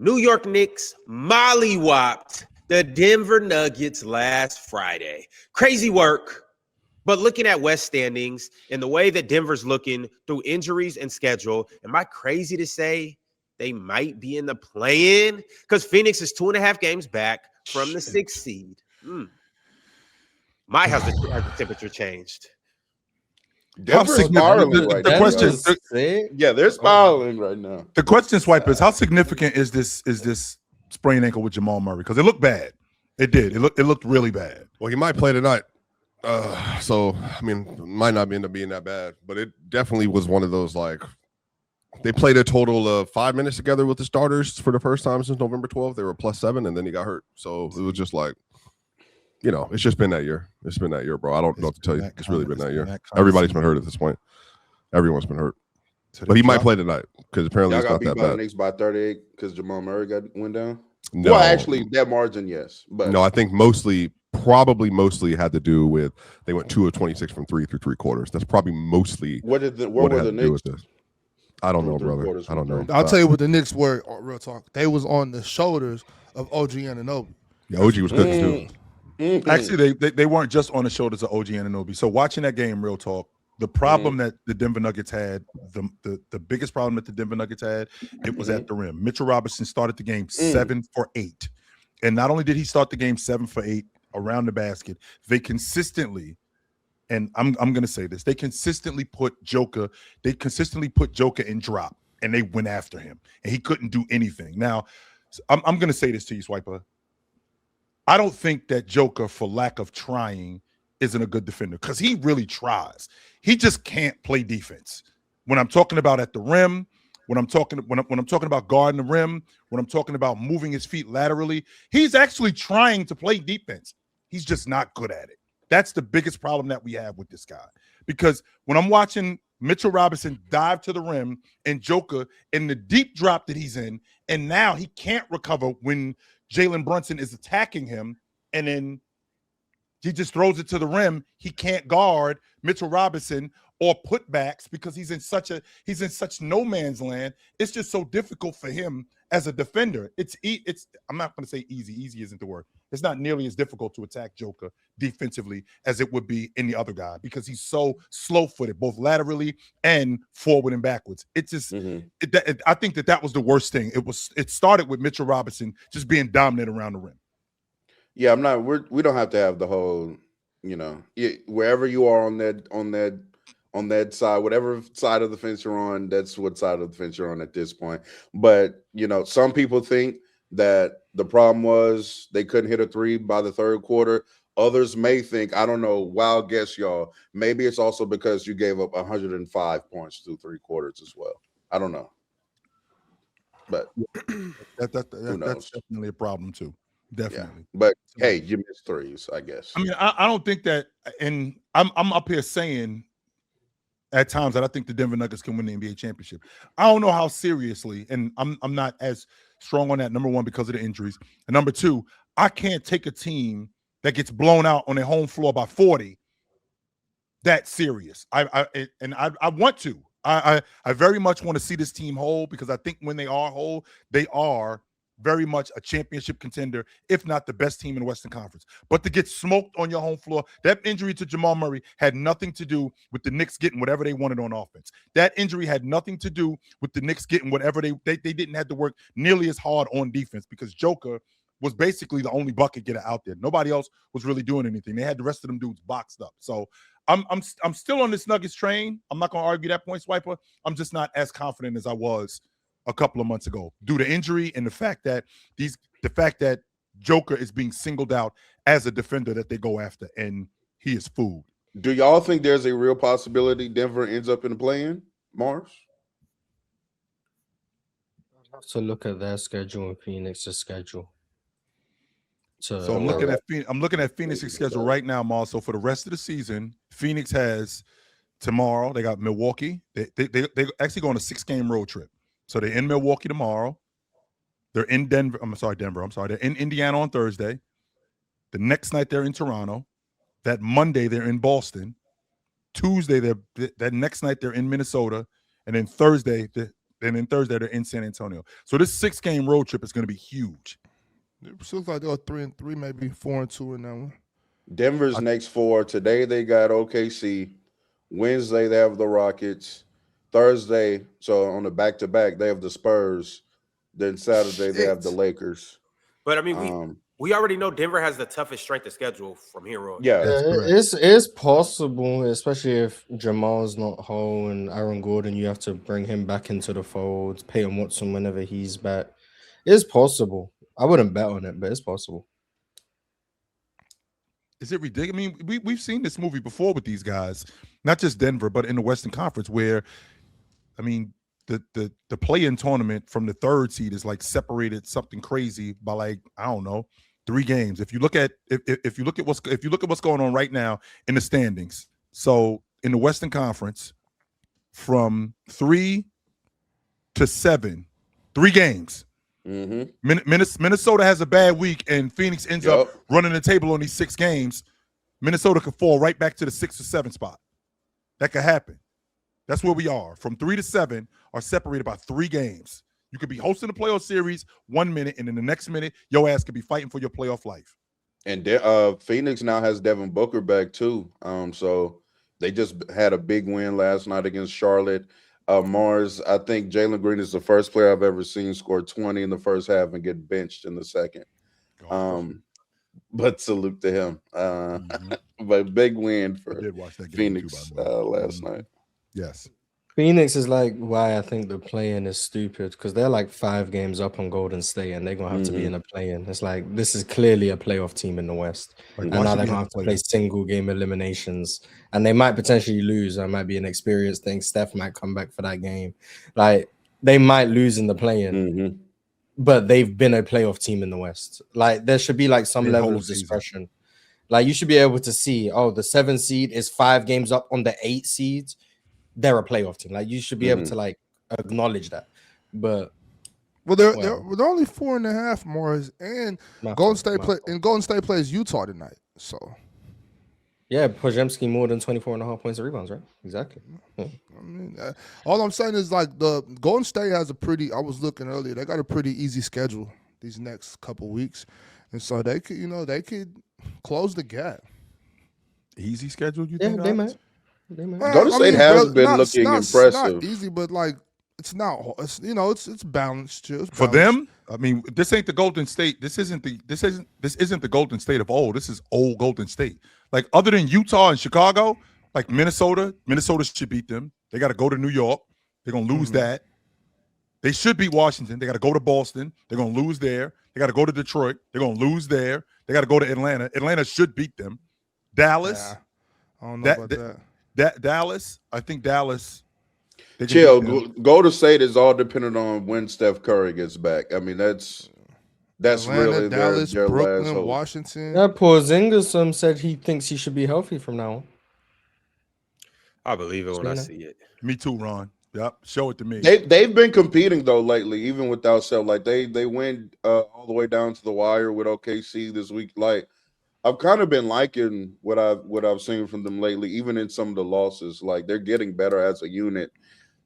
New York Knicks mollywopped the Denver Nuggets last Friday. Crazy work. But looking at West standings and the way that Denver's looking through injuries and schedule, am I crazy to say they might be in the play-in? Because Phoenix is 2.5 games back from the 6th seed. Has the temperature changed? Denver's spiraling right now. They're spiraling right now. The question, Swipe, is how significant is this sprained ankle with Jamal Murray? Because it looked bad. It did. It looked really bad. Well, he might play tonight. So I mean, it might not end up being that bad, but it definitely was one of those, like, they played a total of 5 minutes together with the starters for the first time since November 12th. They were +7, and then he got hurt. So it was just like, it's just been that year. It's been that year, bro. I don't know what to tell you. It's really been that year. Everybody's been hurt at this point. Everyone's been hurt. But he might play tonight because apparently it's not that bad. The Knicks by 38 because Jamal Murray went down. No. Well, actually, that margin, yes. But no, I think probably mostly had to do with they went 2 of 26 from 3 through 3 quarters. That's probably mostly what were the Knicks? I don't know, brother. I don't know. I'll tell you what the Knicks were. Real talk. They was on the shoulders of OG Anunoby. Yeah, OG was cooking too. Mm-hmm. Actually, they weren't just on the shoulders of OG Anunoby. So watching that game, real talk, the problem that the Denver Nuggets had, the biggest problem that the Denver Nuggets had, it was at the rim. Mitchell Robinson started the game 7 for 8. And not only did he start the game 7 for 8 around the basket, they consistently, and I'm going to say this, they consistently put Joker in drop, and they went after him, and he couldn't do anything. Now, I'm going to say this to you, Swiper. I don't think that Joker, for lack of trying, isn't a good defender because he really tries. He just can't play defense. When I'm talking about at the rim, when I'm talking about guarding the rim, when I'm talking about moving his feet laterally, he's actually trying to play defense. He's just not good at it. That's the biggest problem that we have with this guy. Because when I'm watching Mitchell Robinson dive to the rim and Joker in the deep drop that he's in, and now he can't recover when Jalen Brunson is attacking him, and then he just throws it to the rim. He can't guard Mitchell Robinson or putbacks because he's in such no man's land. It's just so difficult for him as a defender. I'm not going to say easy. Easy isn't the word. It's not nearly as difficult to attack Joker defensively as it would be any other guy because he's so slow-footed, both laterally and forward and backwards. It's just, I think that was the worst thing. It started with Mitchell Robinson just being dominant around the rim. Yeah, we don't have to have the whole, wherever you are on that side, whatever side of the fence you're on, that's what side of the fence you're on at this point. But, some people think that the problem was they couldn't hit a 3 by the third quarter. Others may think, I don't know, wild guess, y'all, maybe it's also because you gave up 105 points through 3 quarters as well. I don't know. But that's definitely a problem too. Definitely. Yeah. But hey, you missed 3s, I guess. I mean, I don't think that, and I'm up here saying at times that I think the Denver Nuggets can win the NBA championship. I don't know how seriously, and I'm not as strong on that, number one, because of the injuries. And number two, I can't take a team that gets blown out on their home floor by 40 that serious. I want to. I very much want to see this team whole because I think when they are whole, they are very much a championship contender, if not the best team in the Western Conference. But to get smoked on your home floor, that injury to Jamal Murray had nothing to do with the Knicks getting whatever they wanted on offense. That injury had nothing to do with the Knicks getting whatever they didn't have to work nearly as hard on defense because Joker was basically the only bucket getter out there. Nobody else was really doing anything. They had the rest of them dudes boxed up. So I'm still on this Nuggets train. I'm not going to argue that point, Swiper. I'm just not as confident as I was a couple of months ago due to injury and the fact that Joker is being singled out as a defender that they go after, and he is food. Do y'all think there's a real possibility Denver ends up in the play-in, Mars? I have to look at their schedule and Phoenix's schedule. So I'm looking at Phoenix's schedule right now, Mars. So for the rest of the season, Phoenix has tomorrow. They got Milwaukee. They actually go on a 6-game road trip. So they're in Milwaukee tomorrow. They're in Denver. They're in Indiana on Thursday. The next night they're in Toronto. That Monday they're in Boston. Tuesday that next night they're in Minnesota, and then Thursday and then Thursday they're in San Antonio. So this 6-game road trip is going to be huge. It looks like they're 3-3, maybe 4-2 in that one. Denver's next 4. Today they got OKC. Wednesday they have the Rockets. Thursday, so on the back-to-back, they have the Spurs. Then Saturday they have the Lakers. But I mean, we already know Denver has the toughest strength of schedule from here on. Yeah, it's possible, especially if Jamal's not whole and Aaron Gordon, you have to bring him back into the fold. Peyton Watson whenever he's back. It's possible. I wouldn't bet on it, but it's possible. Is it ridiculous? I mean, we've seen this movie before with these guys, not just Denver, but in the Western Conference, where, I mean, the play-in tournament from the 3rd seed is like separated something crazy by like, I don't know, 3 games. If you look at what's going on right now in the standings, so in the Western Conference, from 3 to 7, 3 games. Mm-hmm. Minnesota has a bad week, and Phoenix ends up running the table on these 6 games. Minnesota could fall right back to the 6 or 7 spot. That could happen. That's where we are. From 3 to 7 are separated by 3 games. You could be hosting a playoff series 1 minute, and in the next minute, your ass could be fighting for your playoff life. And Phoenix now has Devin Booker back too. So they just had a big win last night against Charlotte. Mars, I think Jalen Green is the first player I've ever seen score 20 in the first half and get benched in the second. But salute to him. But big win for Phoenix last night. Yes. Phoenix is like why I think the play-in is stupid, because they're like 5 games up on Golden State and they're going to have to be in a play-in. It's like, this is clearly a playoff team in the West. Like, and now they're going to have to play single game eliminations. And they might potentially lose. That might be an experience thing. Steph might come back for that game. Like, they might lose in the play-in. But they've been a playoff team in the West. Like, there should be like some level of discretion. Like, you should be able to see, the 7 seed is 5 games up on the 8 seeds. They're a playoff team. Like, you should be able to like acknowledge that. But they're only 4.5 more, and Golden State plays Utah tonight. So yeah, Podziemski more than 24.5 points and rebounds, right? Exactly. Yeah. I mean, all I'm saying is like the Golden State has a pretty. I was looking earlier. They got a pretty easy schedule these next couple weeks, and so they could close the gap. Easy schedule, you think? Yeah, they might. Golden State has been looking impressive. It's not easy, but like it's not. It's balanced. It's for them. I mean, this ain't the Golden State. This isn't the Golden State of old. This is old Golden State. Like, other than Utah and Chicago, like Minnesota should beat them. They got to go to New York. They're gonna lose that. They should beat Washington. They got to go to Boston. They're gonna lose there. They got to go to Detroit. They're gonna lose there. They got to go to Atlanta. Atlanta should beat them. Dallas. Yeah, I don't know about that. Dallas, I think Dallas. Chill. Golden State is all dependent on when Steph Curry gets back. I mean, that's Atlanta, really Dallas, their Brooklyn, last hope. Washington. Yeah, Porzingis said he thinks he should be healthy from now on. I believe it when I see it. Me too, Ron. Yep, show it to me. They've been competing though lately, even without Steph. Like they went all the way down to the wire with OKC this week. Like, I've kind of been liking what I've seen from them lately, even in some of the losses. Like, they're getting better as a unit.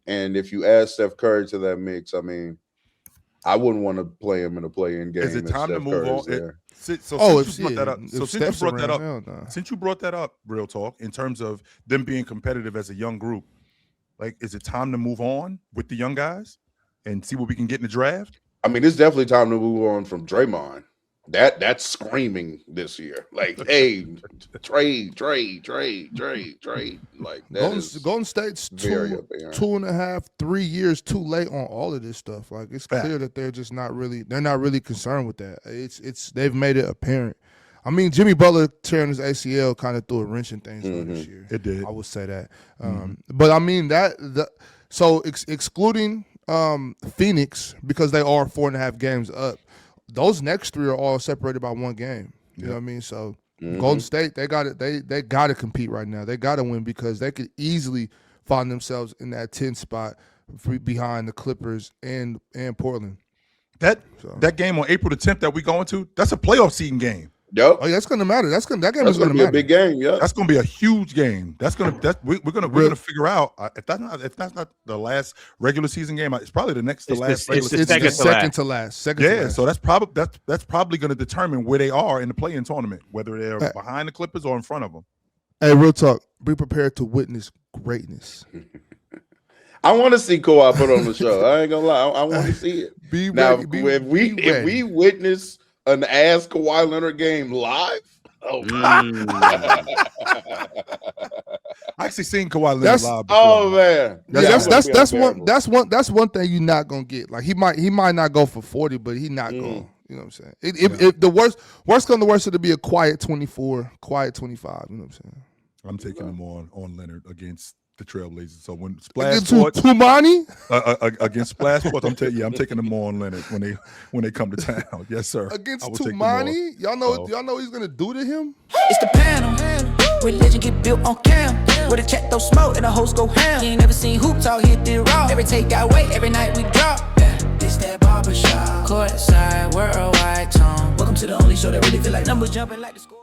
And if you add Steph Curry to that mix, I mean, I wouldn't want to play him in a play-in game. Is it time to move on? Since you brought that up, real talk, in terms of them being competitive as a young group, like, is it time to move on with the young guys and see what we can get in the draft? I mean, it's definitely time to move on from Draymond. That's screaming this year. Like, hey, trade. Like, Golden State's 2.5, 3 years too late on all of this stuff. Like, it's clear that they're not really concerned with that. They've made it apparent. I mean, Jimmy Butler tearing his ACL kind of threw a wrench in things this year. It did. I would say that. But I mean excluding Phoenix, because they are 4.5 games up. Those next 3 are all separated by 1 game. You know what I mean? So Golden State, they got it. They got to compete right now. They got to win, because they could easily find themselves in that 10 spot behind the Clippers and Portland. That game on April the 10th that we going to, that's a playoff seeding game. Yep. Oh, yeah, that's gonna matter. That game That's is gonna be a matter. big game. Yeah. That's going to be a huge game. We're gonna figure out if that's not the last regular season game. It's probably the next to It's last. the regular It's season the game. second to last. Second to Yeah, last. so that's probably going to determine where they are in the play-in tournament, whether they're behind the Clippers or in front of them. Hey, real talk. Be prepared to witness greatness. I want to see Kawhi put on the show. I ain't gonna lie. I want to see it. Be Now, ready. if we witness an ass Kawhi Leonard game live, I actually seen Kawhi Leonard That's- live before. oh man, that's one thing you're not gonna get. Like he might not go for 40, but he not going. You know what I'm saying? If the worst come to worst, it'll be a quiet 24, quiet 25. You know what I'm saying? I'm taking them on Leonard against the Trailblazers. So when Splash Against Sports Tumani? against Splash Sports, I'm taking them on Leonard when they come to town. Yes, sir. Against I will take them on. Tumani? Y'all know what he's gonna do to him? It's the panel. Religion get built on cam. With a check, throw smoke, and the hoes go ham. You ain't never seen hoops out hit the raw. Every take got weight, every night we drop. This that barbershop. Courtside, worldwide tone. Welcome to the only show that really feel like numbers jumping like the score.